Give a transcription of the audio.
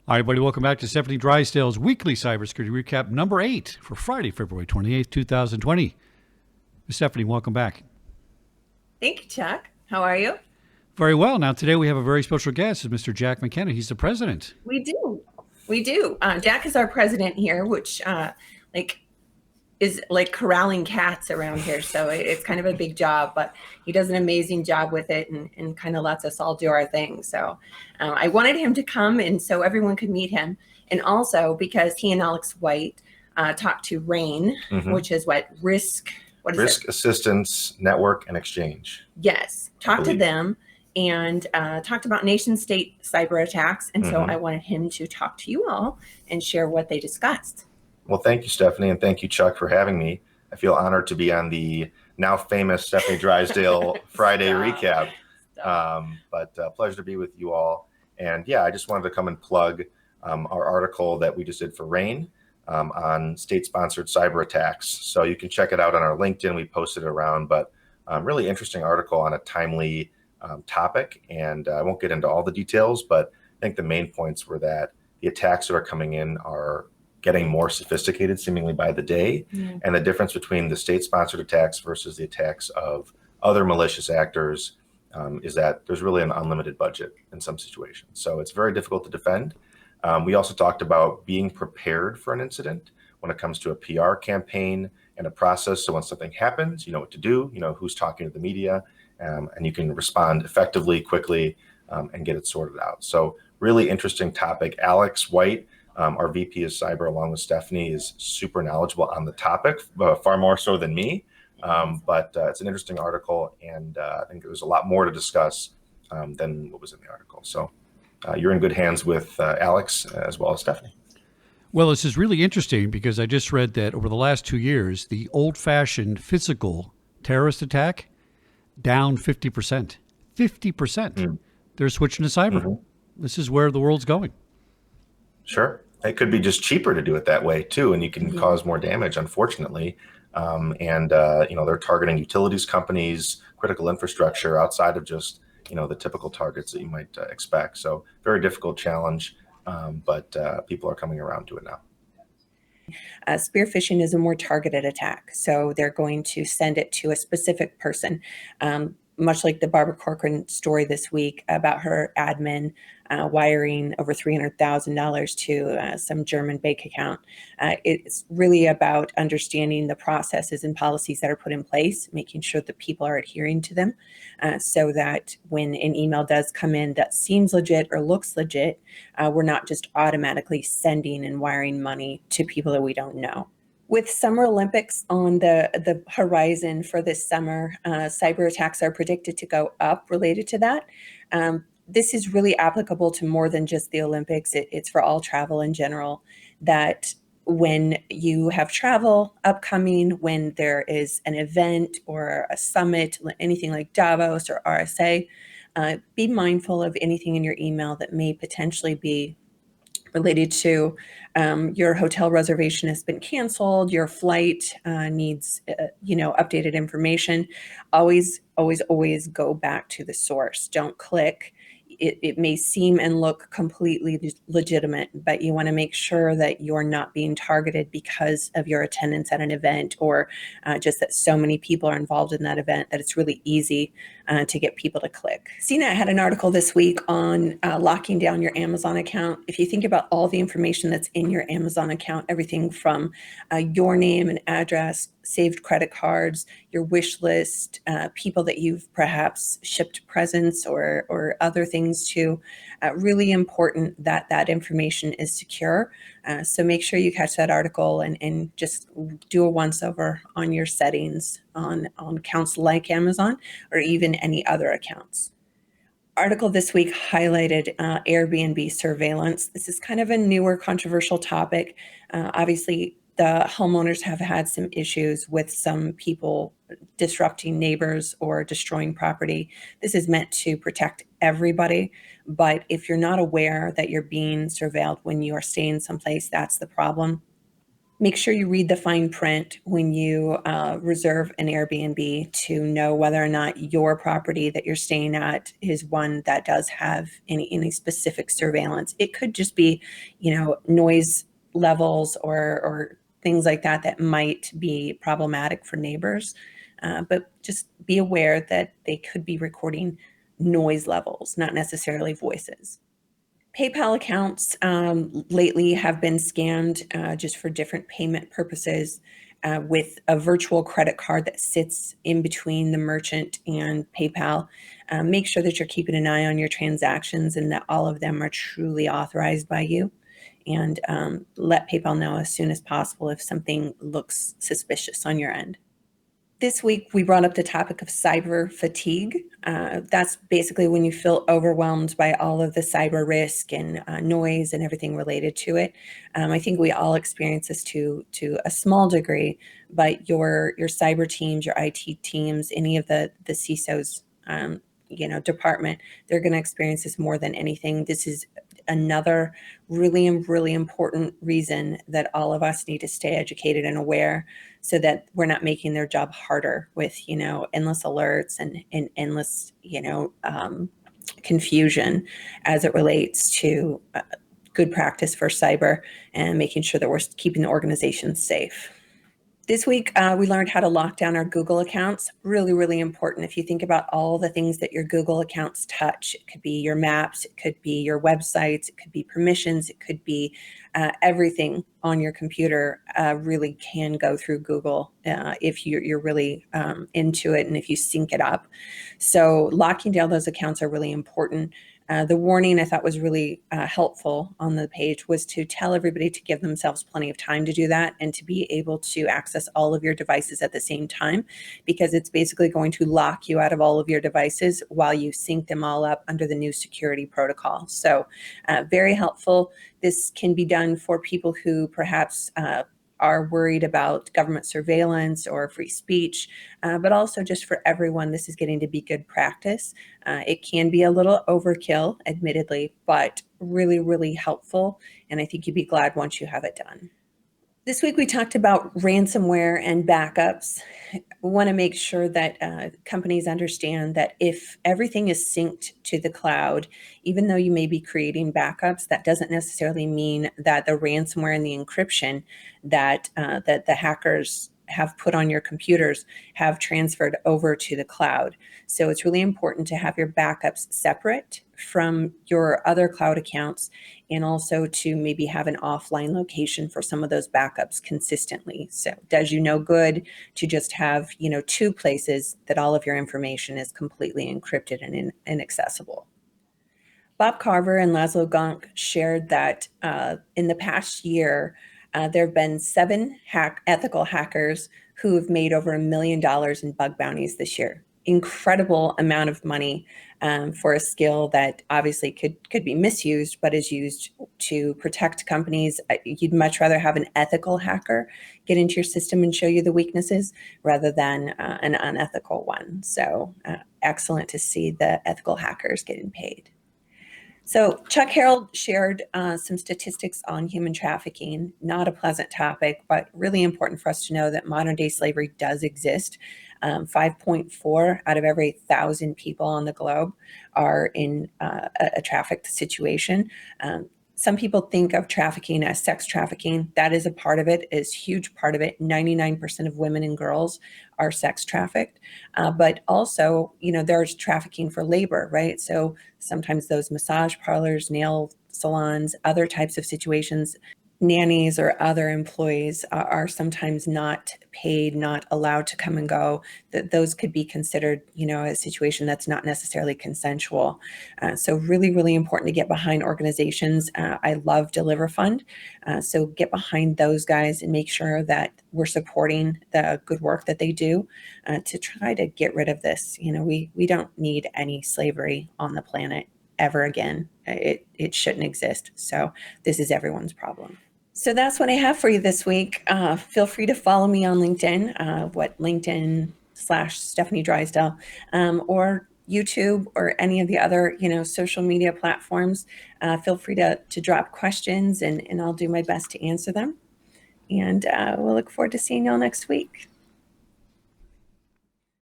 Hi, everybody. Welcome back to Stefanie Drysdale's weekly cybersecurity recap number 8 for Friday, February 28th, 2020. Ms. Stefanie, welcome back. Thank you, Chuck. How are you? Very well. Now, today we have a very special guest, Mr. Jack McKenna. He's the president. We do. We do. Jack is our president here, which is like corralling cats around here. So it's kind of a big job, but he does an amazing job with it and kind of lets us all do our thing. So I wanted him to come and so everyone could meet him. And also because he and Alex White talked to RAIN, which is Risk Assistance Network and Exchange. Yes. Talked to them and talked about nation state cyber attacks. And so I wanted him to talk to you all and share what they discussed. Well, thank you, Stefanie, and thank you, Chuck, for having me. I feel honored to be on the now famous Stefanie Drysdale Friday recap. But pleasure to be with you all. And yeah, I just wanted to come and plug our article that we just did for RAIN on state-sponsored cyber attacks. So you can check it out on our LinkedIn. We posted it around, but really interesting article on a timely topic. And I won't get into all the details, but I think the main points were that the attacks that are coming in are getting more sophisticated seemingly by the day. And the difference between the state-sponsored attacks versus the attacks of other malicious actors is that there's really an unlimited budget in some situations. So it's very difficult to defend. We also talked about being prepared for an incident when it comes to a PR campaign and a process. So when something happens, you know what to do, you know who's talking to the media, and you can respond effectively, quickly, and get it sorted out. So really interesting topic. Alex White, our VP of Cyber, along with Stefanie, is super knowledgeable on the topic, far more so than me. But it's an interesting article, and I think there's a lot more to discuss than what was in the article. So you're in good hands with Alex as well as Stefanie. Well, this is really interesting because I just read that over the last 2 years, the old-fashioned physical terrorist attack down 50%. 50%. They're switching to cyber. This is where the world's going. Sure. It could be just cheaper to do it that way too, and you can cause more damage, unfortunately. They're targeting utilities companies, critical infrastructure outside of just the typical targets that you might expect. So very difficult challenge, but people are coming around to it now. Spear phishing is a more targeted attack, so they're going to send it to a specific person. Much like the Barbara Corcoran story this week about her admin wiring over $300,000 to some German bank account. It's really about understanding the processes and policies that are put in place, making sure that people are adhering to them, so that when an email does come in that seems legit or looks legit, we're not just automatically sending and wiring money to people that we don't know. With Summer Olympics on the horizon for this summer, cyber attacks are predicted to go up related to that. This is really applicable to more than just the Olympics. It's for all travel in general, that when you have travel upcoming, when there is an event or a summit, anything like Davos or RSA, be mindful of anything in your email that may potentially be related to your hotel reservation has been canceled, your flight needs updated information. Always go back to the source. Don't click. It may seem and look completely legitimate, but you want to make sure that you're not being targeted because of your attendance at an event, or just that so many people are involved in that event that it's really easy to get people to click. CNET had an article this week on locking down your Amazon account. If you think about all the information that's in your Amazon account, everything from your name and address, saved credit cards, your wish list, people that you've perhaps shipped presents or other things to, really important that that information is secure. So make sure you catch that article and just do a once over on your settings on accounts like Amazon or even any other accounts. Article this week highlighted Airbnb surveillance. This is kind of a newer controversial topic. Obviously, the homeowners have had some issues with some people disrupting neighbors or destroying property. This is meant to protect everybody, but if you're not aware that you're being surveilled when you are staying someplace, that's the problem. Make sure you read the fine print when you reserve an Airbnb to know whether or not your property that you're staying at is one that does have any specific surveillance. It could just be, noise levels or things like that that might be problematic for neighbors. But just be aware that they could be recording noise levels, not necessarily voices. PayPal accounts lately have been scanned just for different payment purposes with a virtual credit card that sits in between the merchant and PayPal. Make sure that you're keeping an eye on your transactions and that all of them are truly authorized by you. And let PayPal know as soon as possible if something looks suspicious on your end. This week, we brought up the topic of cyber fatigue. That's basically when you feel overwhelmed by all of the cyber risk and noise and everything related to it. I think we all experience this to a small degree, but your cyber teams, your IT teams, any of the CISOs, department, they're going to experience this more than anything. This is another really important reason that all of us need to stay educated and aware so that we're not making their job harder with, endless alerts and endless, confusion as it relates to good practice for cyber and making sure that we're keeping the organization safe. This week, we learned how to lock down our Google accounts. Really important. If you think about all the things that your Google accounts touch, it could be your maps, it could be your websites, it could be permissions, it could be everything on your computer really can go through Google if you're really into it and if you sync it up. So locking down those accounts are really important. The warning I thought was really helpful on the page was to tell everybody to give themselves plenty of time to do that and to be able to access all of your devices at the same time, because it's basically going to lock you out of all of your devices while you sync them all up under the new security protocol. So very helpful. This can be done for people who perhaps are worried about government surveillance or free speech, but also just for everyone, this is getting to be good practice. It can be a little overkill, admittedly, but really helpful. And I think you'd be glad once you have it done. This week, we talked about ransomware and backups. We want to make sure that companies understand that if everything is synced to the cloud, even though you may be creating backups, that doesn't necessarily mean that the ransomware and the encryption that the hackers have put on your computers have transferred over to the cloud. So it's really important to have your backups separate from your other cloud accounts, and also to maybe have an offline location for some of those backups consistently. So it does you no good to just have, two places that all of your information is completely encrypted and inaccessible. Bob Carver and Laszlo Gonk shared that in the past year, there have been 7 ethical hackers who have made over $1 million in bug bounties this year. Incredible amount of money for a skill that obviously could be misused, but is used to protect companies. You'd much rather have an ethical hacker get into your system and show you the weaknesses rather than an unethical one. So excellent to see the ethical hackers getting paid. So Chuck Harold shared some statistics on human trafficking. Not a pleasant topic, but really important for us to know that modern day slavery does exist. 5.4 out of every 1,000 people on the globe are in a trafficked situation. Some people think of trafficking as sex trafficking. That is a part of it, is a huge part of it. 99% of women and girls are sex trafficked. But also, there's trafficking for labor, right? So sometimes those massage parlors, nail salons, other types of situations, nannies or other employees are sometimes not paid, not allowed to come and go. That those could be considered, a situation that's not necessarily consensual. So really important to get behind organizations. I love Deliver Fund. So get behind those guys and make sure that we're supporting the good work that they do to try to get rid of this. We don't need any slavery on the planet ever again. It shouldn't exist. So this is everyone's problem. So that's what I have for you this week. Feel free to follow me on LinkedIn, LinkedIn/Stefanie Drysdale, or YouTube or any of the other, social media platforms. Feel free to drop questions and I'll do my best to answer them. And we'll look forward to seeing y'all next week.